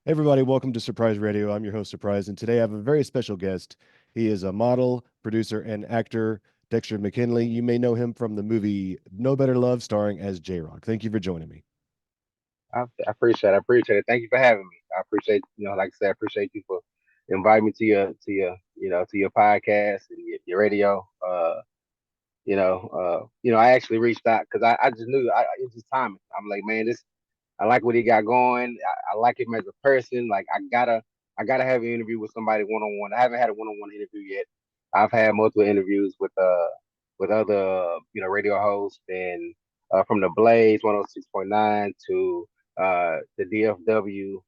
Hey everybody, welcome to Surprise Radio. I'm your host, Surprise, and today I have a very special guest. He is a model, producer, and actor, Dexter McKinley. You may know him from the movie No Better Love, starring as J-Rock. Thank you for joining me. I appreciate it. I appreciate it. Thank you for having me. I appreciate, like I said, I appreciate you for inviting me to your podcast and your radio. I actually reached out because I just knew it was just timing. I'm like, man, I like what he got going. I like him as a person. Like I gotta have an interview with somebody one on one. I haven't had a one on one interview yet. I've had multiple interviews with other radio hosts and from the Blaze 106.9 to the DFW.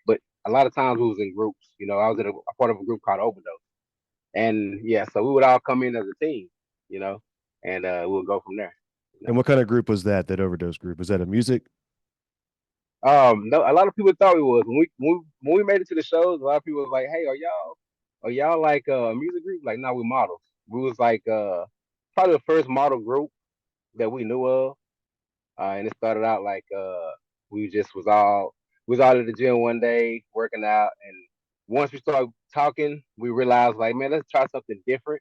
But a lot of times we was in groups. I was in a part of a group called Overdose, and yeah, so we would all come in as a team. You know, and we'll go from there. You And know. what kind of group was that, that overdose group? Was that a music? No, a lot of people thought we was when we made it to the shows. A lot of people was like, "Hey, are y'all like a music group?" Like, no, we models. We was like probably the first model group that we knew of, and it started out like we just was all at the gym one day working out, and once we started talking, we realized like, man, let's try something different.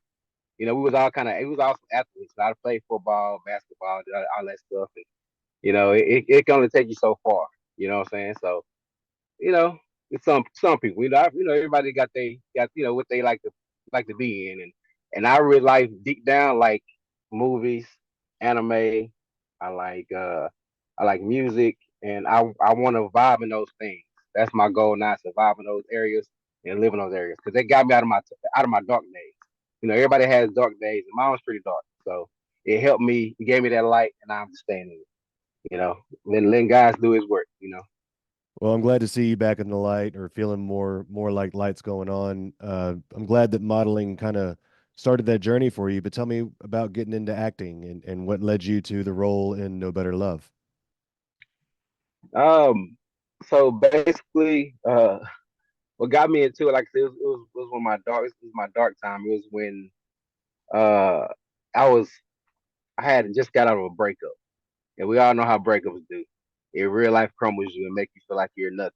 We was all kind of it was all athletes. I played football, basketball, did all that stuff, and it can only take you so far. You know what I'm saying? So you know, it's some people. Everybody got what they like to be in, and I really like deep down like movies, anime. I like uh I like music, and I want to vibe in those things. That's my goal now: survive in those areas and live in those areas because they got me out of my dark days. Everybody has dark days, and mine was pretty dark, so it helped me. It gave me that light, and I'm just staying in it. Letting guys do his work. Well, I'm glad to see you back in the light or feeling more like lights going on. I'm glad that modeling kind of started that journey for you, but tell me about getting into acting and what led you to the role in No Better Love. Um, so basically, what got me into it, like I said, it was when it was my dark time. It was when uh I was I had just got out of a breakup, and we all know how breakups do. In real life, crumbles you and make you feel like you're nothing.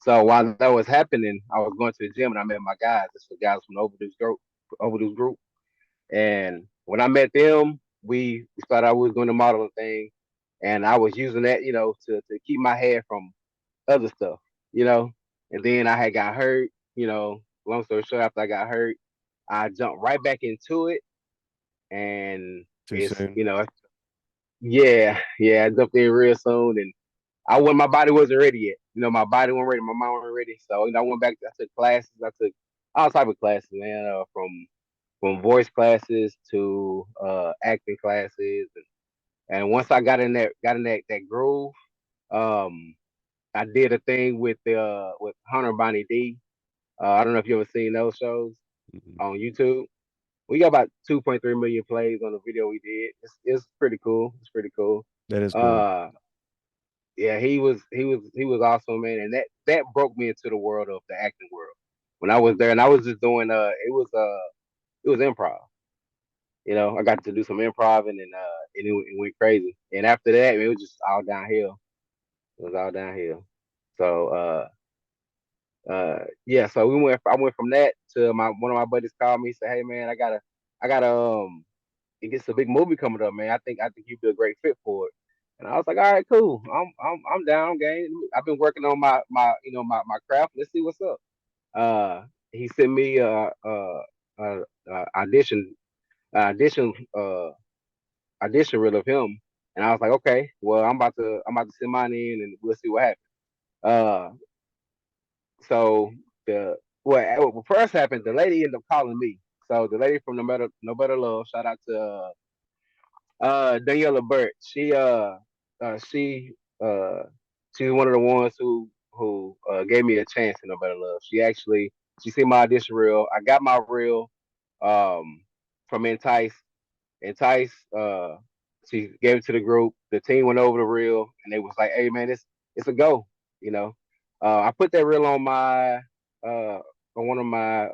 So while that was happening, I was going to the gym and I met my guys. This was guys from the overdose group, and when I met them, we started. I was doing the modeling thing, and I was using that, to keep my head from other stuff, you know. And then I had got hurt, Long story short, after I got hurt, I jumped right back into it, and Too soon. yeah, I jumped in real soon, and my body wasn't ready yet. My body wasn't ready, my mind wasn't ready. So I went back. I took classes. I took all type of classes, man, from voice classes to acting classes, and once I got in that groove, um, I did a thing with Hunter Bonnie D. I don't know if you ever seen those shows Mhm. on YouTube. We got about 2.3 million plays on the video we did. It's pretty cool. It's pretty cool. That is cool. Uh, yeah, he was awesome, man, and that broke me into the world of the acting world. When I was there, and I was just doing it was improv. I got to do some improv, and it went crazy. And after that, it was just all downhill. It was all downhill. So yeah, so I went from that to one of my buddies called me, said, "Hey man, I got it gets a big movie coming up, man. I think you'd be a great fit for it." And I was like, "All right, cool. I'm down, gang. I've been working on my craft. Let's see what's up." He sent me audition audition audition reel of him, and I was like, "Okay, well, I'm about to send mine in, and we'll see what happens." Uh, So the what first happened, the lady ended up calling me. So the lady from No Better Love, shout out to Daniela Burt. She uh she's one of the ones who gave me a chance in No Better Love. She seen my audition reel. I got my reel um from Entice. Entice she gave it to the group. The team went over the reel and they was like, "Hey man, it's a go," you know. I put that reel on one of my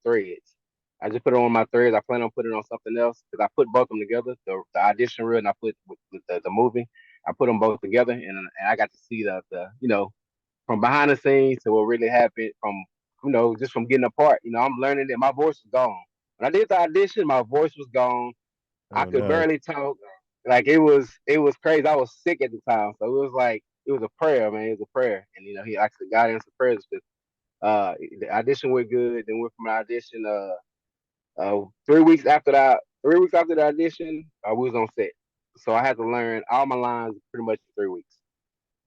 threads. I just put it on my threads. I plan on putting it on something else because I put both of them together, the audition reel and I put with the movie. I put them both together, and I got to see the from behind the scenes to what really happened from just from getting apart. I'm learning that my voice was gone. When I did the audition, my voice was gone. I Oh could no. barely talk. Like it was crazy. I was sick at the time, so it was like it was a prayer, man. It was a prayer, and he actually God answered prayers. The audition went good. Then went from an audition. 3 weeks after that, 3 weeks after the audition, we was on set. So I had to learn all my lines pretty much in 3 weeks.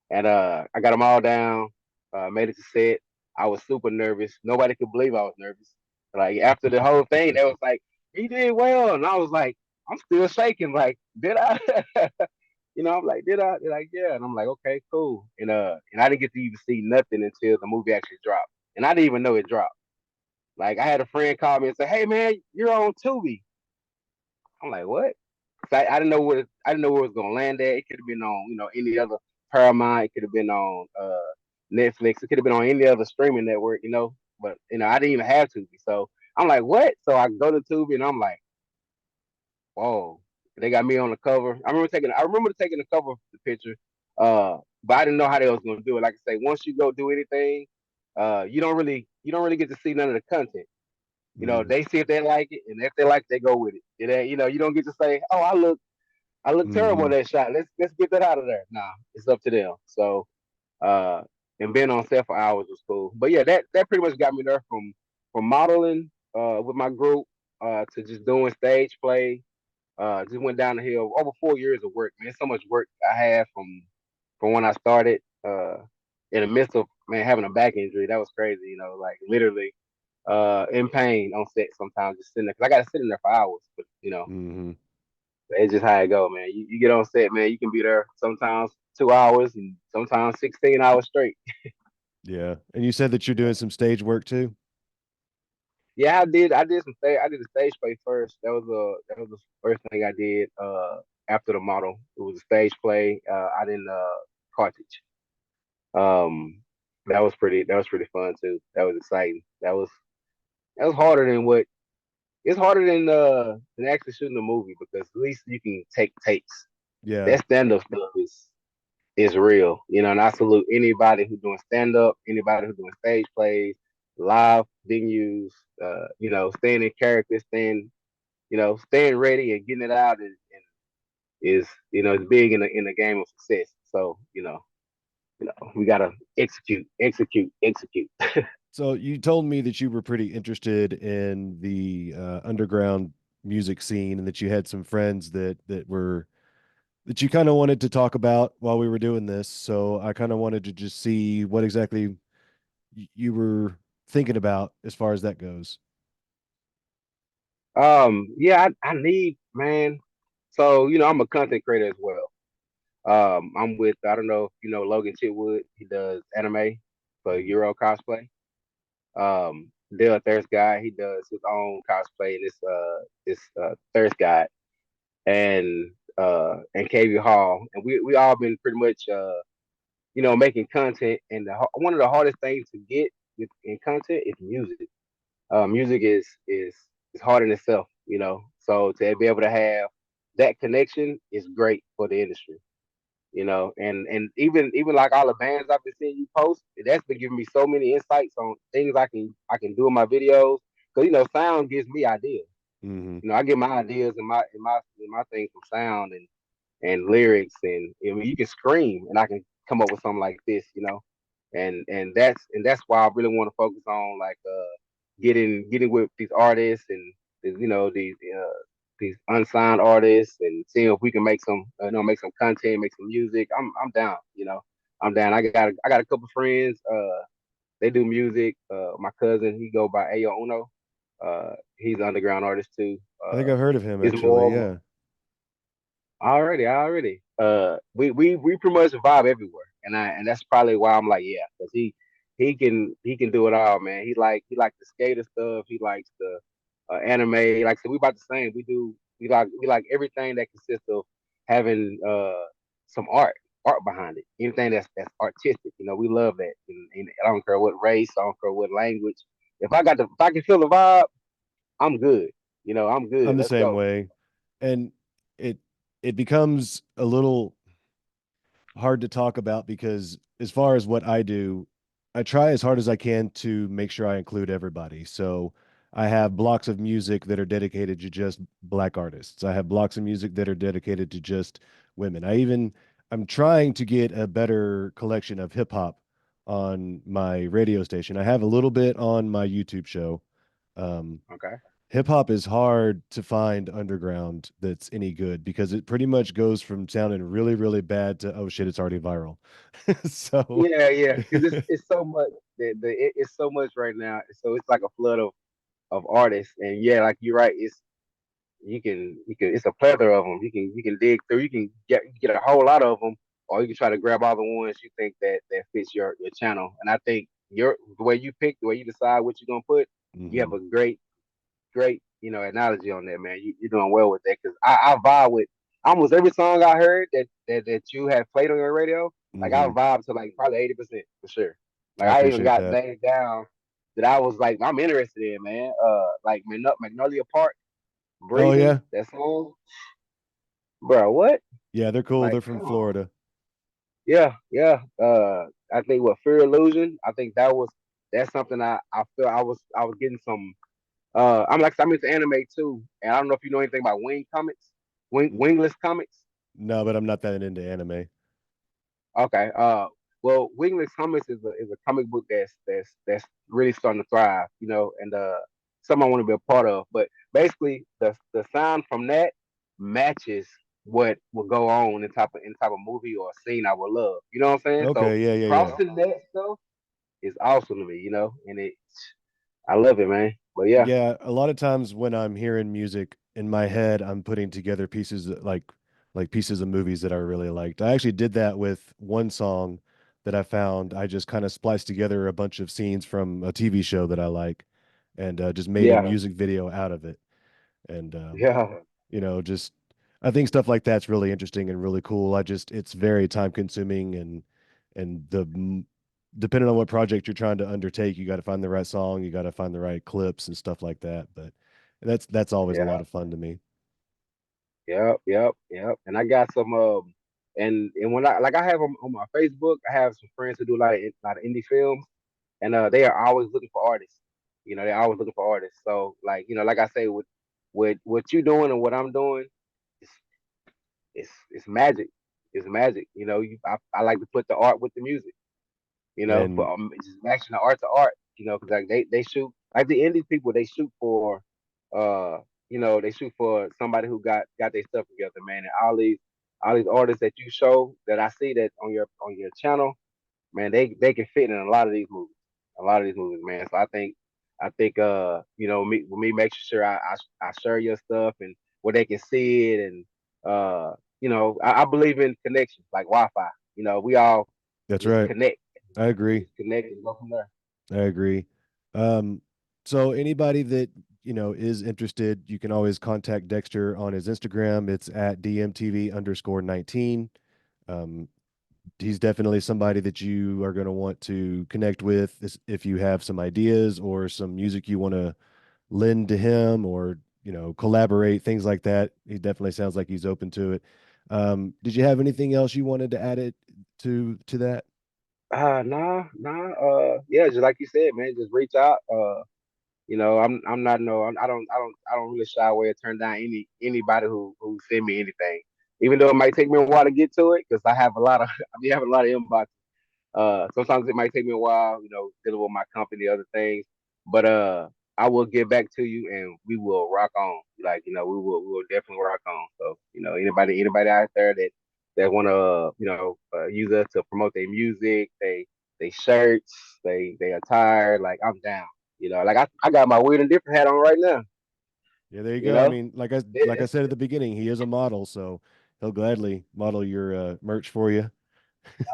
And I got them all down. Made it to set. I was super nervous. Nobody could believe I was nervous. Like after the whole thing, they was like, "He did well," and I was like, "I'm still shaking." Like, did I? I'm like, "Did I?" They're like, "Yeah," and I'm like, "Okay, cool." And I didn't get to even see nothing until the movie actually dropped, and I didn't even know it dropped. Like I had a friend call me and say, "Hey man, you're on Tubi." I'm like, "What?" I didn't know I didn't know where it was gonna land at. It could have been on any other Paramount. It could have been on Netflix. It could have been on any other streaming network. But I didn't even have Tubi. So I'm like, "What?" So I go to Tubi and I'm like, "Whoa!" They got me on the cover. I remember taking the cover of the picture. But I didn't know how they was gonna do it. Like I say, once you go do anything, you don't really get to see none of the content. Mm, They see if they like it, and if they like it, they go with it. You don't get to say, "Oh, I look terrible in hmm. that shot. Let's get that out of there." Nah, it's up to them. So, uh, and being on set for hours was cool. But yeah, that pretty much got me there from modeling with my group to just doing stage play. Just went down the hill. Over 4 years of work, man. So much work I had from when I started. In the midst of man having a back injury, that was crazy. Like literally in pain on set sometimes, just sitting there because I got to sit in there for hours. But Hmm. it's just how it go, man. You get on set, man. You can be there sometimes 2 hours and sometimes 16 hours straight. Yeah. And you said that you're doing some stage work too? Yeah, I did. I did a stage play first. That was the first thing I did. After the model, it was a stage play. I did Carthage. Um, that was pretty fun too. That was exciting. That was harder than what. It's harder than actually shooting a movie because at least you can take takes. Yeah. That stand up stuff is real. And I salute anybody who's doing stand up, anybody who's doing stage plays, live venues, staying in character, staying ready and getting it out is big in the game of success. So, we gotta execute, execute, execute. So you told me that you were pretty interested in the underground music scene and that you had some friends that you kind of wanted to talk about while we were doing this. So I kind of wanted to just see what exactly you were thinking about as far as that goes. Yeah, I need, man. So, I'm a content creator as well. I'm with, I don't know if you know Logan Chitwood. He does anime for Mhm. Euro cosplay. Dale Thirst Guy, he does his own cosplay. This Thirst Guy and KV Hall, and we all been pretty much making content. And one of the hardest things to get in content is music. Music is hard in itself, So to be able to have that connection is great for the industry. And even like all the bands I've been seeing you post, that's been giving me so many insights on things I can do in my videos. Because sound gives me ideas. Mhm. I get my ideas and my things from sound and lyrics, and I mean you can scream and I can come up with something like this. And that's why I really want to focus on like getting with these artists and these unsigned artists and seeing if we can make some content, make some music. I'm down. I'm down. I got a couple friends. They do music. My cousin, he go by Ayo Uno. He's an underground artist too. I think I've heard of him It's actually. more Yeah. already. We pretty much vibe everywhere, and that's probably why I'm like, yeah, because he can do it all, man. He like the skater stuff. He likes the anime. Like so, we about the same. We like everything that consists of having some art behind it. Anything that's artistic, we love that. And I don't care what race, I don't care what language. If I can feel the vibe, I'm good. I'm I'm good. the Let's same go. way. And it it becomes a little hard to talk about because as far as what I do, I try as hard as I can to make sure I include everybody. So I have blocks of music that are dedicated to just black artists. I have blocks of music that are dedicated to just women. I'm trying to get a better collection of hip hop on my radio station. I have a little bit on my YouTube show. Um, Okay. Hip hop is hard to find underground that's any good because it pretty much goes from sounding really, really bad to, oh shit, it's already viral. So, Yeah, yeah, because it's so much. It's so much right now. So it's like a flood of artists, and yeah, like you're right. It's you can it's a plethora of them. You can dig through. You can get a whole lot of them, or you can try to grab all the ones you think that fits your channel. And I think your the way you pick, the way you decide what you're gonna put, you have hmm a great analogy on that, man. You're doing well with that because I vibe with almost every song I heard that you had played on your radio. Like I hmm vibe to like probably 80% for sure. I Like I even appreciate got that. names down that I was like I'm interested in, man. Like Magnolia Park, Oh Breathing, yeah. that song, bro. What? Yeah, they're cool. Like, They're from come on. Florida. Yeah, yeah. I think what Fear Illusion. I think that's something I feel I was getting some. I'm into anime too, and I don't know if you know anything about N- Wingless Comics. No, but I'm not that into anime. Okay. Well, Wingless Comics is a comic book that's really starting to thrive, and something I want to be a part of. But basically, the sound from that matches what will go on in type of movie or scene I would love. You know what I'm saying? So Okay, yeah, yeah, yeah. crossing that stuff is awesome to me, and I love it, man. But yeah, Yeah, a lot of times when I'm hearing music in my head, I'm putting together like pieces of movies that I really liked. I actually did that with one song that I found. I just kind of spliced together a bunch of scenes from a TV show that I like and just made a yeah, music video out of it. And yeah, just I think stuff like that's really interesting and really cool. It's very time consuming and depending on what project you're trying to undertake, you got to find the right song, you got to find the right clips and stuff like that. But that's always a lot yeah. of fun to me. Yep, yep, yep. And I got some and when I have on my Facebook, I have some friends who do a lot of indie films, and they are always looking for artists. They're always looking for artists. So like I say, with what you doing and what I'm doing, it's it's magic. It's magic. I like to put the art with the music. And For just matching the art to art. Because like they shoot like the indie people, they shoot for uh they shoot for somebody who got their stuff together, man. And all these artists that you show that I see that on your channel, man, they can fit in a lot of these movies, man. So I think me making sure I share your stuff and where they can see it and I believe in connections like Wi-Fi. We all that's just right. connect, I agree. just connect and go from there. I agree. Um, so anybody that, is interested, you can always contact Dexter on his Instagram. It's at DMTV_19. Um, he's definitely somebody that you are going to want to connect with if you have some ideas or some music you want to lend to him or, collaborate, things like that. He definitely sounds like he's open to it. Did you have anything else you wanted to add it to that? Nah, nah. Yeah, just like you said, man, just reach out. I'm not no, I don't really shy away or turn down anybody who send me anything, even though it might take me a while to get to it, because I have a lot of I be having a lot of inbox. Sometimes it might take me a while, dealing with my company, other things, but I will get back to you and we will rock on. Like, we will definitely rock on. So, anybody out there that want to, use us to promote their music, they shirts, they attire, like I'm down. Like I got my weird and different hat on right now. Yeah, there you You go. I know, mean, like I It- said at the beginning, he is a model, so he'll gladly model your merch for you,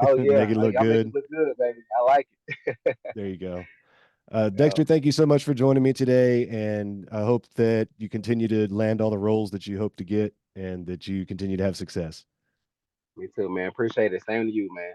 oh make yeah, it look y'all make it good. look good, baby. I like it. There you go. Yeah, Dexter, thank you so much for joining me today, and I hope that you continue to land all the roles that you hope to get, and that you continue to have success. me too, man. Appreciate it. Same to you, man.